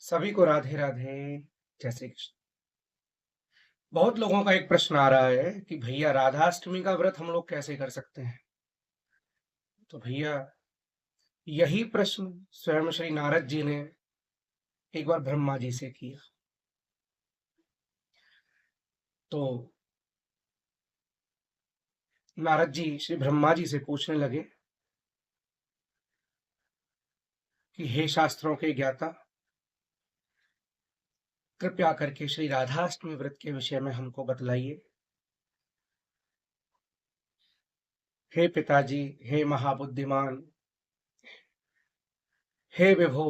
सभी को राधे राधे। जय श्री कृष्ण। बहुत लोगों का एक प्रश्न आ रहा है कि भैया राधाष्टमी का व्रत हम लोग कैसे कर सकते हैं। तो भैया यही प्रश्न स्वयं श्री नारद जी ने एक बार ब्रह्मा जी से किया। तो नारद जी श्री ब्रह्मा जी से पूछने लगे कि हे शास्त्रों के ज्ञाता, कृपया करके श्री राधाष्टमी व्रत के विषय में हमको बतलाइए। हे पिताजी, हे महाबुद्धिमान, हे विभो,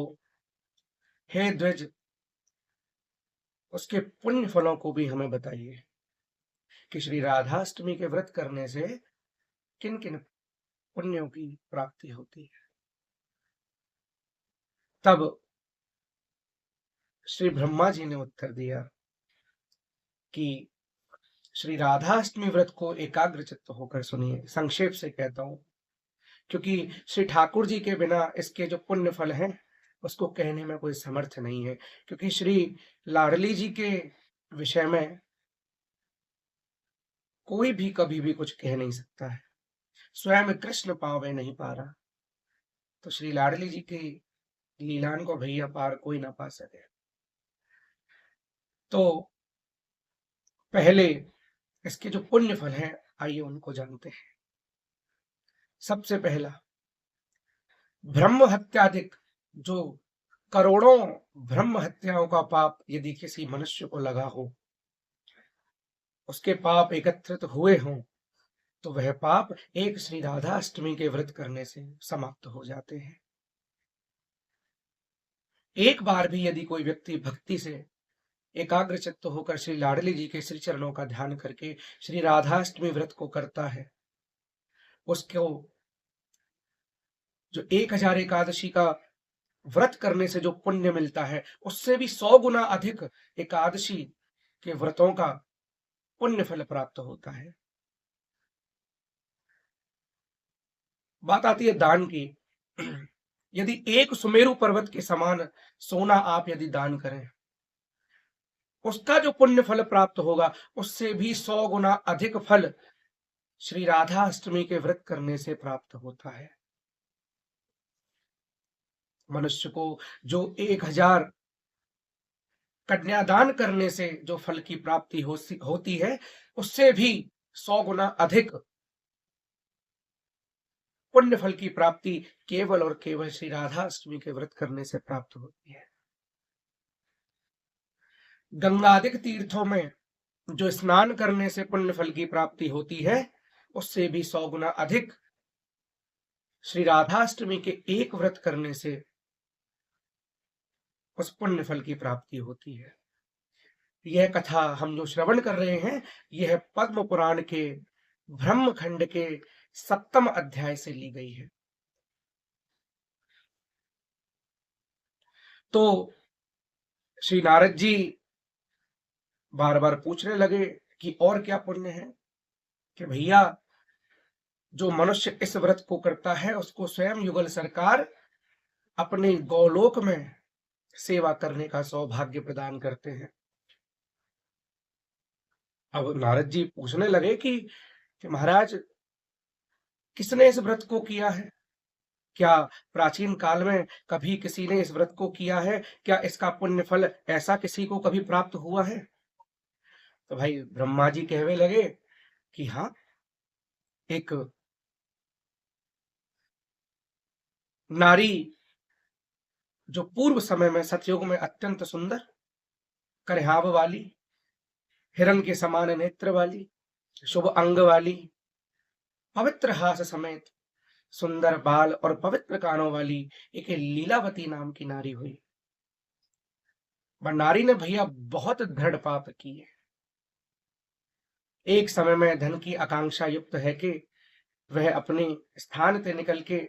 हे द्विज, उसके पुण्य फलों को भी हमें बताइए कि श्री राधाष्टमी के व्रत करने से किन किन पुण्यों की प्राप्ति होती है। तब श्री ब्रह्मा जी ने उत्तर दिया कि श्री राधाष्टमी व्रत को एकाग्र चित्त होकर सुनिए। संक्षेप से कहता हूं, क्योंकि श्री ठाकुर जी के बिना इसके जो पुण्य फल हैं उसको कहने में कोई समर्थ नहीं है। क्योंकि श्री लाडली जी के विषय में कोई भी कभी भी कुछ कह नहीं सकता है। स्वयं कृष्ण पावे नहीं पा रहा, तो श्री लाडली जी की लीलान को भैया पार कोई ना पा सके। तो पहले इसके जो पुण्य फल हैं, आइए उनको जानते हैं। सबसे पहला, ब्रह्म हत्याधिक, जो करोड़ों ब्रह्म हत्याओं का पाप यदि किसी मनुष्य को लगा हो, उसके पाप एकत्रित हुए हों, तो वह पाप एक श्री राधा अष्टमी के व्रत करने से समाप्त हो जाते हैं। एक बार भी यदि कोई व्यक्ति भक्ति से एकाग्र चित्त होकर श्री लाडली जी के श्री चरणों का ध्यान करके श्री राधाष्टमी व्रत को करता है, उसको जो 1000 एकादशी का व्रत करने से जो पुण्य मिलता है, उससे भी 100 गुना अधिक एकादशी के व्रतों का पुण्य फल प्राप्त होता है। बात आती है दान की। यदि एक सुमेरु पर्वत के समान सोना आप यदि दान करें, उसका जो पुण्य फल प्राप्त होगा उससे भी 100 गुना अधिक फल श्री राधा अष्टमी के व्रत करने से प्राप्त होता है। मनुष्य को जो 1000 कन्यादान करने से जो फल की प्राप्ति होती है, उससे भी 100 गुना अधिक पुण्य फल की प्राप्ति केवल और केवल श्री राधा अष्टमी के व्रत करने से प्राप्त होती है। गंगादिक तीर्थों में जो स्नान करने से पुण्य फल की प्राप्ति होती है, उससे भी 100 गुना अधिक श्री राधाष्टमी के एक व्रत करने से उस पुण्य फल की प्राप्ति होती है। यह कथा हम जो श्रवण कर रहे हैं, यह पद्म पुराण के ब्रह्म खंड के 7वें अध्याय से ली गई है। तो श्री नारद जी बार बार पूछने लगे कि और क्या पुण्य है, कि भैया जो मनुष्य इस व्रत को करता है उसको स्वयं युगल सरकार अपने गौलोक में सेवा करने का सौभाग्य प्रदान करते हैं। अब नारद जी पूछने लगे कि महाराज, किसने इस व्रत को किया है? क्या प्राचीन काल में कभी किसी ने इस व्रत को किया है? क्या इसका पुण्य फल ऐसा किसी को कभी प्राप्त हुआ है? तो भाई ब्रह्मा जी कहने लगे कि हाँ, एक नारी जो पूर्व समय में सतयुग में अत्यंत सुंदर, करहाव वाली, हिरण के समान नेत्र वाली, शुभ अंग वाली, पवित्र हास समेत सुंदर बाल और पवित्र कानों वाली एक लीलावती नाम की नारी हुई। वह नारी ने भैया बहुत दृढ़ पाप किए। एक समय में धन की आकांक्षा युक्त है कि वह अपने स्थान से निकल के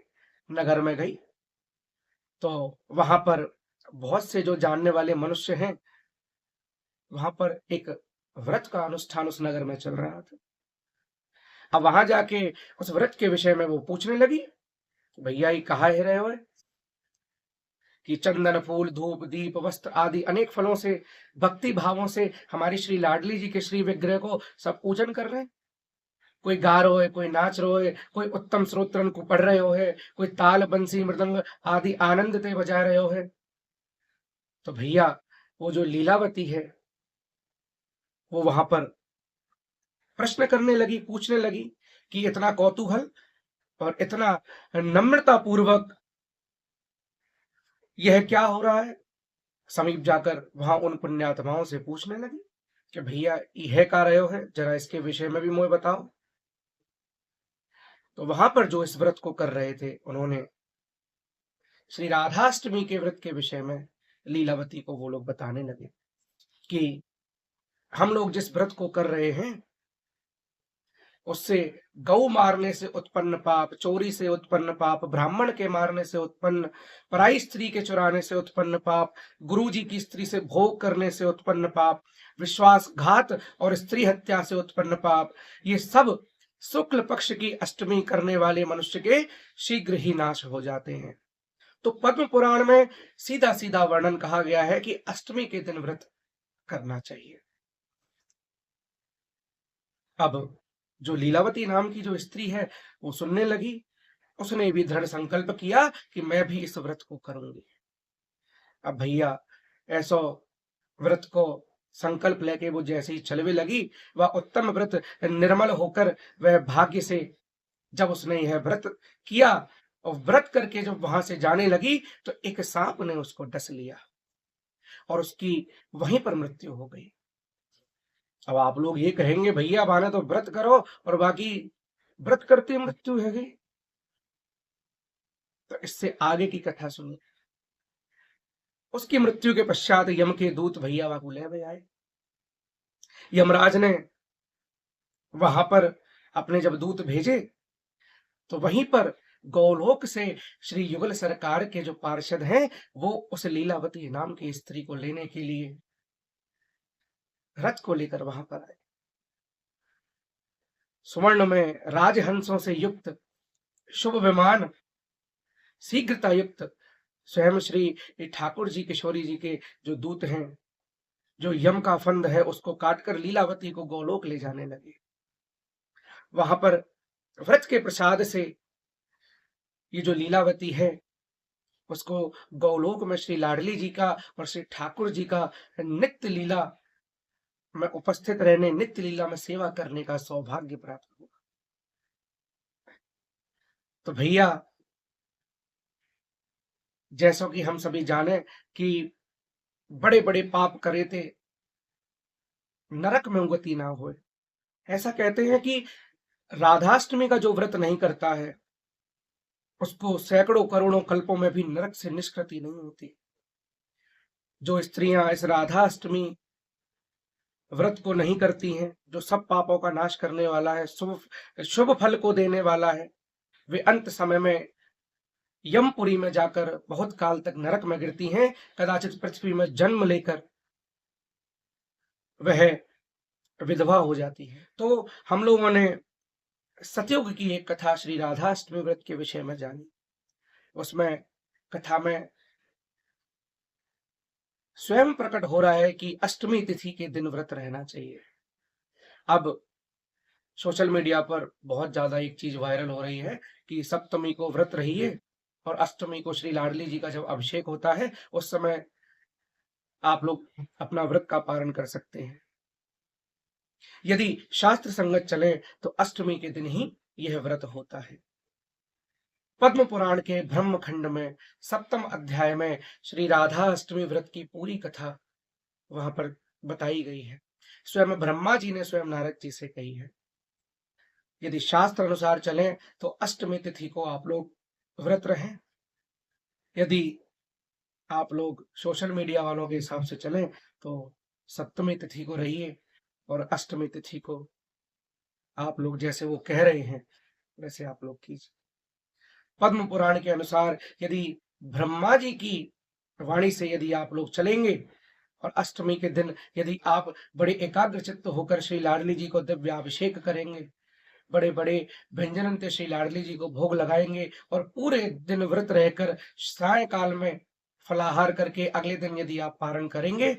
नगर में गई, तो वहां पर बहुत से जो जानने वाले मनुष्य हैं, वहां पर एक व्रत का अनुष्ठान उस नगर में चल रहा था। अब वहां जाके उस व्रत के विषय में वो पूछने लगी, भैया ये कहा है रहे हो? कि चंदन फूल धूप दीप वस्त्र आदि अनेक फलों से भक्ति भावों से हमारी श्री लाडली जी के श्री विग्रह को सब पूजन कर रहे हैं। कोई गा रहे है, कोई नाच रहे है, कोई उत्तम स्रोत्रन को पढ़ रहे हो है, कोई ताल बंसी मृदंग आदि आनंद ते बजा रहे हो है। तो भैया वो जो लीलावती है वो वहां पर प्रश्न करने लगी, पूछने लगी कि इतना कौतूहल और इतना नम्रता पूर्वक यह क्या हो रहा है। समीप जाकर वहां उन पुण्यात्माओं से पूछने लगी कि भैया यह का रहे हो है, जरा इसके विषय में भी मुझे बताओ। तो वहां पर जो इस व्रत को कर रहे थे उन्होंने श्री राधाष्टमी के व्रत के विषय में लीलावती को वो लोग बताने लगे कि हम लोग जिस व्रत को कर रहे हैं उससे गौ मारने से उत्पन्न पाप, चोरी से उत्पन्न पाप, ब्राह्मण के मारने से उत्पन्न, पराई स्त्री के चुराने से उत्पन्न पाप, गुरु जी की स्त्री से भोग करने से उत्पन्न पाप, विश्वासघात और स्त्री हत्या से उत्पन्न पाप, ये सब शुक्ल पक्ष की अष्टमी करने वाले मनुष्य के शीघ्र ही नाश हो जाते हैं। तो पद्म पुराण में सीधा सीधा वर्णन कहा गया है कि अष्टमी के दिन व्रत करना चाहिए। अब जो लीलावती नाम की जो स्त्री है वो सुनने लगी, उसने भी दृढ़ संकल्प किया कि मैं भी इस व्रत को करूंगी। अब भैया ऐसो व्रत को संकल्प लेके वो जैसे ही चलने लगी, वह उत्तम व्रत निर्मल होकर वह भाग्य से जब उसने यह व्रत किया और व्रत करके जब वहां से जाने लगी तो एक सांप ने उसको डस लिया और उसकी वहीं पर मृत्यु हो गई। अब आप लोग ये कहेंगे भैया माने तो व्रत करो और बाकी व्रत करते मृत्यु है गई। तो इससे आगे की कथा सुनिए। उसकी मृत्यु के पश्चात यम के दूत भैया बाबू ले आए। यमराज ने वहां पर अपने जब दूत भेजे तो वहीं पर गौलोक से श्री युगल सरकार के जो पार्षद हैं वो उस लीलावती नाम की स्त्री को लेने के लिए रथ को लेकर वहां पर आए। सुवर्ण में राजहंसों से युक्त शुभ विमान, शीघ्रता युक्त स्वयं श्री ठाकुर जी किशोरी जी के जो दूत हैं, जो यम का फंद है उसको काटकर लीलावती को गौलोक ले जाने लगे। वहां पर व्रत के प्रसाद से ये जो लीलावती है उसको गौलोक में श्री लाडली जी का और श्री ठाकुर जी का नित्य लीला में उपस्थित रहने, नित्य लीला में सेवा करने का सौभाग्य प्राप्त हुआ। तो भैया जैसा कि हम सभी जाने कि बड़े बड़े पाप करे थे नरक में गति ना होए। ऐसा कहते हैं कि राधाष्टमी का जो व्रत नहीं करता है उसको सैकड़ों करोड़ों कल्पों में भी नरक से निष्कृति नहीं होती। जो स्त्रियां इस राधाष्टमी व्रत को नहीं करती हैं, जो सब पापों का नाश करने वाला है, शुभ फल को देने वाला है, वे अंत समय में यमपुरी में जाकर बहुत काल तक नरक में गिरती हैं। कदाचित पृथ्वी में जन्म लेकर वह विधवा हो जाती है। तो हम लोगों ने सतयुग की एक कथा श्री राधाष्टमी व्रत के विषय में जानी। उसमें कथा में स्वयं प्रकट हो रहा है कि अष्टमी तिथि के दिन व्रत रहना चाहिए। अब सोशल मीडिया पर बहुत ज्यादा एक चीज वायरल हो रही है कि सप्तमी को व्रत रहिए और अष्टमी को श्री लाडली जी का जब अभिषेक होता है उस समय आप लोग अपना व्रत का पालन कर सकते हैं। यदि शास्त्र संगत चले तो अष्टमी के दिन ही यह व्रत होता है। पद्म पुराण के ब्रह्म खंड में 7वें अध्याय में श्री राधा अष्टमी व्रत की पूरी कथा वहां पर बताई गई है। स्वयं ब्रह्मा जी ने स्वयं नारद जी से कही है। यदि शास्त्र अनुसार चलें तो अष्टमी तिथि को आप लोग व्रत रहें। यदि आप लोग सोशल मीडिया वालों के हिसाब से चलें तो सप्तमी तिथि को रहिए और अष्टमी तिथि को आप लोग जैसे वो कह रहे हैं वैसे आप लोग कीजिए। पद्म पुराण के अनुसार यदि ब्रह्मा जी की वाणी से यदि आप लोग चलेंगे और अष्टमी के दिन यदि आप बड़े एकाग्रचित्त होकर श्री लाडली जी को दिव्य अभिषेक करेंगे, बड़े बड़े व्यंजन श्री लाडली जी को भोग लगाएंगे और पूरे दिन व्रत रहकर सायकाल में फलाहार करके अगले दिन यदि आप पारण करेंगे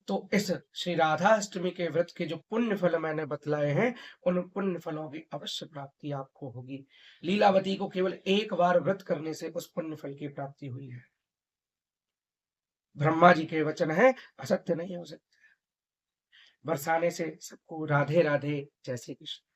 तो इस श्री राधाष्टमी के व्रत के जो पुण्य फल मैंने बतलाए हैं, उन पुण्य फलों की अवश्य प्राप्ति आपको होगी। लीलावती को केवल एक बार व्रत करने से उस पुण्य फल की प्राप्ति हुई है। ब्रह्मा जी के वचन है, असत्य नहीं हो सकते। बरसाने से सबको राधे राधे, जय श्री कृष्ण।